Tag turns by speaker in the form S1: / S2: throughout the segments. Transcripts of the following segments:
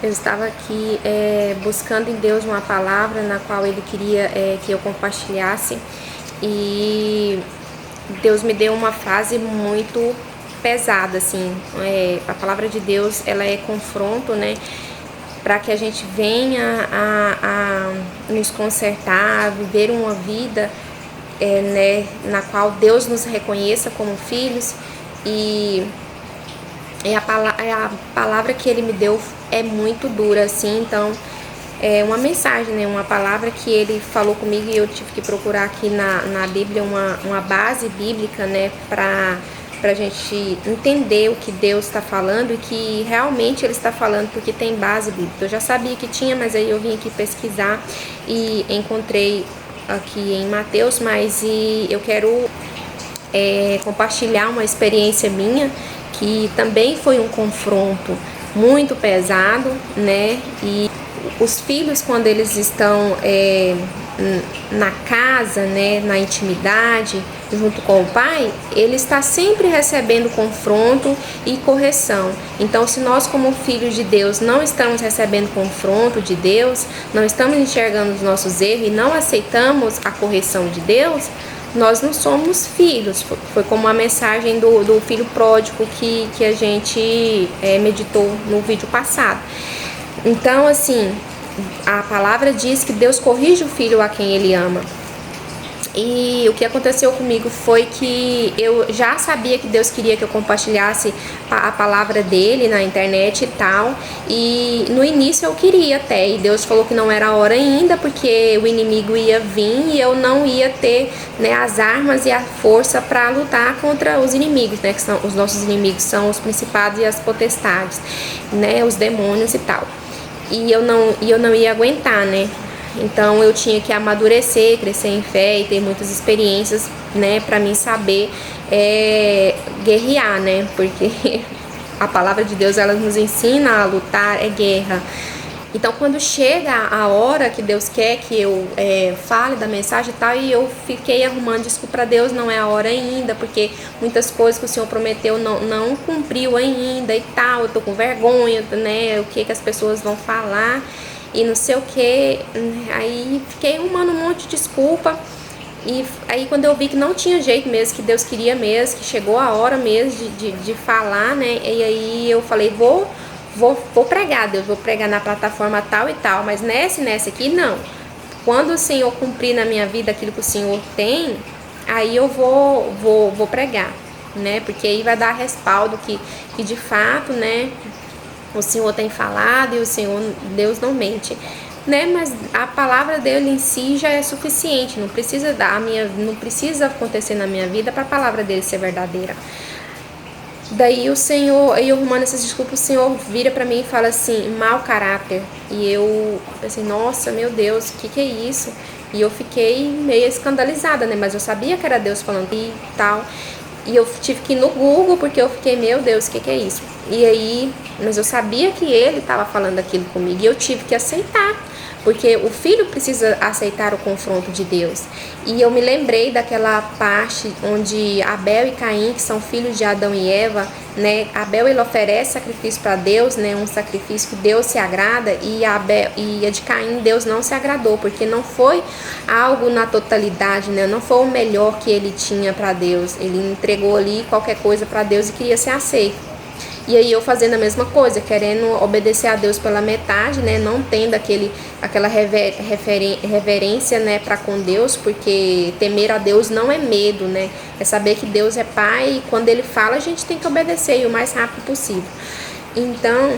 S1: Eu estava aqui buscando em Deus uma palavra na qual Ele queria que eu compartilhasse, e Deus me deu uma frase muito pesada, assim. A palavra de Deus, ela é confronto, né? Para que a gente venha a nos consertar, viver uma vida né, na qual Deus nos reconheça como filhos. E a palavra que Ele me deu é muito dura, assim. Então é uma mensagem, né, uma palavra que Ele falou comigo, e eu tive que procurar aqui na Bíblia uma base bíblica, né, para a gente entender o que Deus está falando, e que realmente Ele está falando porque tem base bíblica. Eu já sabia que tinha, mas aí eu vim aqui pesquisar e encontrei aqui em Mateus, mas eu quero compartilhar uma experiência minha, que também foi um confronto muito pesado, né? E os filhos, quando eles estão na casa, né, na intimidade, junto com o pai, ele está sempre recebendo confronto e correção. Então, se nós, como filhos de Deus, não estamos recebendo confronto de Deus, não estamos enxergando os nossos erros e não aceitamos a correção de Deus, nós não somos filhos. Foi como a mensagem do filho pródigo que a gente meditou no vídeo passado. Então, assim, a palavra diz que Deus corrige o filho a quem Ele ama. E o que aconteceu comigo foi que eu já sabia que Deus queria que eu compartilhasse a palavra dele na internet e tal. E no início eu queria até, e Deus falou que não era a hora ainda, porque o inimigo ia vir e eu não ia ter, né, as armas e a força para lutar contra os inimigos, né, que são os nossos inimigos, são os principados e as potestades, né, os demônios e tal. E eu não ia aguentar, né? Então eu tinha que amadurecer, crescer em fé e ter muitas experiências, né, para mim saber guerrear, né? Porque a palavra de Deus, ela nos ensina a lutar, é guerra. Então, quando chega a hora que Deus quer que eu fale da mensagem e tal, e eu fiquei arrumando desculpa para Deus, não é a hora ainda, porque muitas coisas que o Senhor prometeu não cumpriu ainda e tal, eu tô com vergonha, né, o que as pessoas vão falar e não sei o que. Aí fiquei arrumando um monte de desculpa. E aí, quando eu vi que não tinha jeito mesmo, que Deus queria mesmo, que chegou a hora mesmo de falar, né, e aí eu falei, vou pregar, Deus, vou pregar na plataforma tal e tal, mas nessa aqui não. Quando o Senhor cumprir na minha vida aquilo que o Senhor tem, aí eu vou pregar, né? Porque aí vai dar respaldo que de fato, né, o Senhor tem falado e o Senhor, Deus não mente, né? Mas a palavra dele em si já é suficiente, não precisa acontecer na minha vida para a palavra dele ser verdadeira. Daí o Senhor, aí eu arrumando essas desculpas, o Senhor vira pra mim e fala assim, mau caráter. E eu pensei, nossa, meu Deus, o que é isso? E eu fiquei meio escandalizada, né? Mas eu sabia que era Deus falando e tal. E eu tive que ir no Google, porque eu fiquei, meu Deus, o que é isso? E aí, mas eu sabia que ele estava falando aquilo comigo, e eu tive que aceitar, porque o filho precisa aceitar o confronto de Deus. E eu me lembrei daquela parte onde Abel e Caim, que são filhos de Adão e Eva, né? Abel, ele oferece sacrifício para Deus, né? Um sacrifício que Deus se agrada, e a de Caim Deus não se agradou, porque não foi algo na totalidade, né? Não foi o melhor que ele tinha para Deus. Ele entregou ali qualquer coisa para Deus e queria ser aceito. E aí eu fazendo a mesma coisa, querendo obedecer a Deus pela metade, né? Não tendo aquela reverência, né, para com Deus, porque temer a Deus não é medo, né? É saber que Deus é Pai, e quando Ele fala a gente tem que obedecer, e o mais rápido possível. Então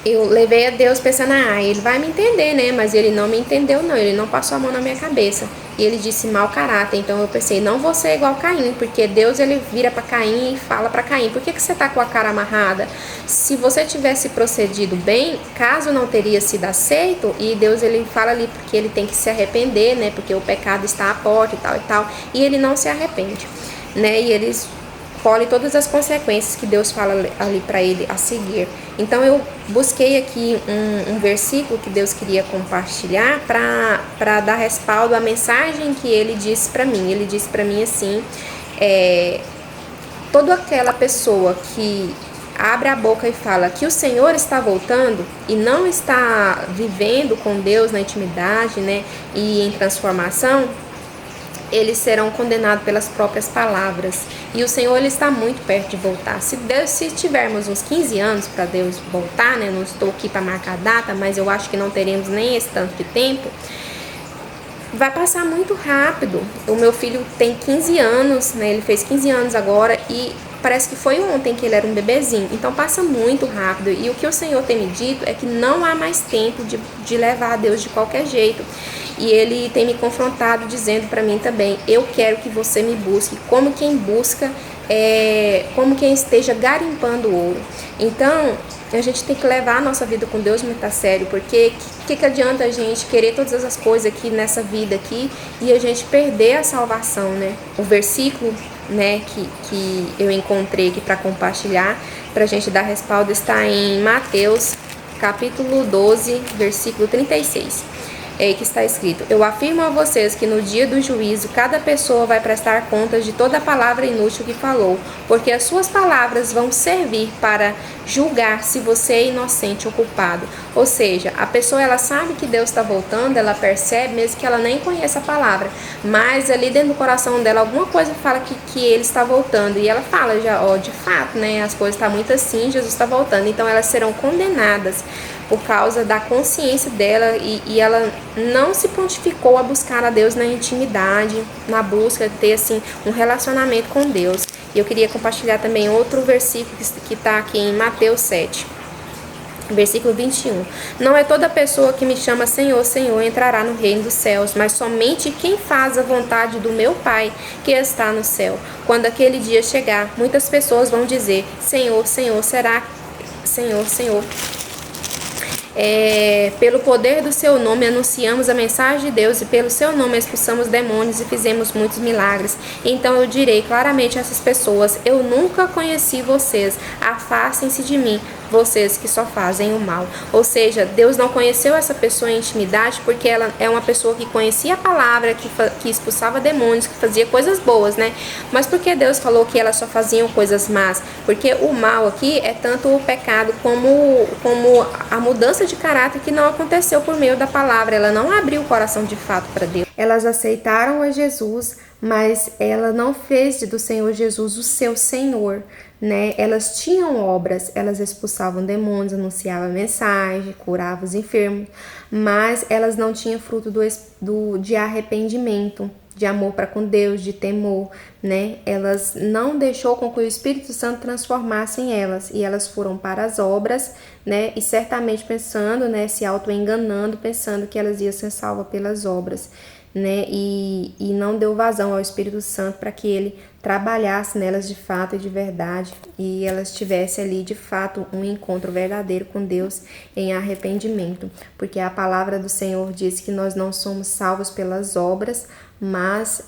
S1: eu levei a Deus pensando, ele vai me entender, né? Mas ele não me entendeu, não. Ele não passou a mão na minha cabeça. E ele disse mau caráter. Então eu pensei, não vou ser igual Caim, porque Deus, ele vira para Caim e fala para Caim, por que você tá com a cara amarrada? Se você tivesse procedido bem, caso não teria sido aceito, e Deus, ele fala ali porque ele tem que se arrepender, né? Porque o pecado está à porta e tal e tal. E ele não se arrepende, né? E eles colhe todas as consequências que Deus fala ali para ele a seguir. Então eu busquei aqui um versículo que Deus queria compartilhar para dar respaldo à mensagem que ele disse para mim. Ele disse para mim assim, toda aquela pessoa que abre a boca e fala que o Senhor está voltando e não está vivendo com Deus na intimidade, né, e em transformação, eles serão condenados pelas próprias palavras. E o Senhor, ele está muito perto de voltar. Se tivermos uns 15 anos para Deus voltar, né, não estou aqui para marcar data, mas eu acho que não teremos nem esse tanto de tempo, vai passar muito rápido. O meu filho tem 15 anos, né, ele fez 15 anos agora e parece que foi ontem que ele era um bebezinho. Então passa muito rápido. E o que o Senhor tem me dito é que não há mais tempo de levar a Deus de qualquer jeito. E ele tem me confrontado dizendo para mim também: eu quero que você me busque como quem busca, como quem esteja garimpando ouro. Então a gente tem que levar a nossa vida com Deus muito a sério, porque que adianta a gente querer todas as coisas aqui nessa vida aqui e a gente perder a salvação, né? O versículo, né, que eu encontrei aqui para compartilhar, para a gente dar respaldo, está em Mateus capítulo 12, versículo 36. Que está escrito: eu afirmo a vocês que no dia do juízo cada pessoa vai prestar contas de toda a palavra inútil que falou, porque as suas palavras vão servir para julgar se você é inocente ou culpado. Ou seja, a pessoa, ela sabe que Deus está voltando, ela percebe, mesmo que ela nem conheça a palavra, mas ali dentro do coração dela alguma coisa fala que ele está voltando, e ela fala já, de fato, né, as coisas estão muito assim, Jesus está voltando. Então elas serão condenadas por causa da consciência dela, e ela não se prontificou a buscar a Deus na intimidade, na busca de ter assim um relacionamento com Deus. E eu queria compartilhar também outro versículo que está aqui em Mateus 7, versículo 21. Não é toda pessoa que me chama Senhor, Senhor entrará no reino dos céus, mas somente quem faz a vontade do meu Pai que está no céu. Quando aquele dia chegar, muitas pessoas vão dizer: Senhor, Senhor, será Senhor, Senhor, pelo poder do seu nome anunciamos a mensagem de Deus, e pelo seu nome expulsamos demônios e fizemos muitos milagres. Então eu direi claramente a essas pessoas: eu nunca conheci vocês, afastem-se de mim, vocês que só fazem o mal. Ou seja, Deus não conheceu essa pessoa em intimidade porque ela é uma pessoa que conhecia a palavra, que expulsava demônios, que fazia coisas boas, né? Mas porque Deus falou que elas só faziam coisas más? Porque o mal aqui é tanto o pecado como a mudança de caráter que não aconteceu por meio da palavra. Ela não abriu o coração de fato para Deus. Elas aceitaram a Jesus, mas ela não fez do Senhor Jesus o seu Senhor, né? Elas tinham obras, elas expulsavam demônios, anunciavam a mensagem, curavam os enfermos, mas elas não tinham fruto de arrependimento, de amor para com Deus, de temor, né? Elas não deixou com que o Espírito Santo transformasse em elas, e elas foram para as obras, né? E certamente pensando, né, se auto-enganando, pensando que elas iam ser salvas pelas obras, né? E não deu vazão ao Espírito Santo para que ele trabalhasse nelas de fato e de verdade, e elas tivessem ali de fato um encontro verdadeiro com Deus em arrependimento, porque a palavra do Senhor diz que nós não somos salvos pelas obras, mas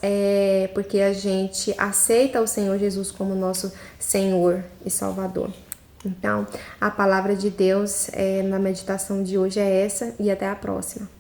S1: porque a gente aceita o Senhor Jesus como nosso Senhor e Salvador. Então, a palavra de Deus na meditação de hoje é essa, e até a próxima.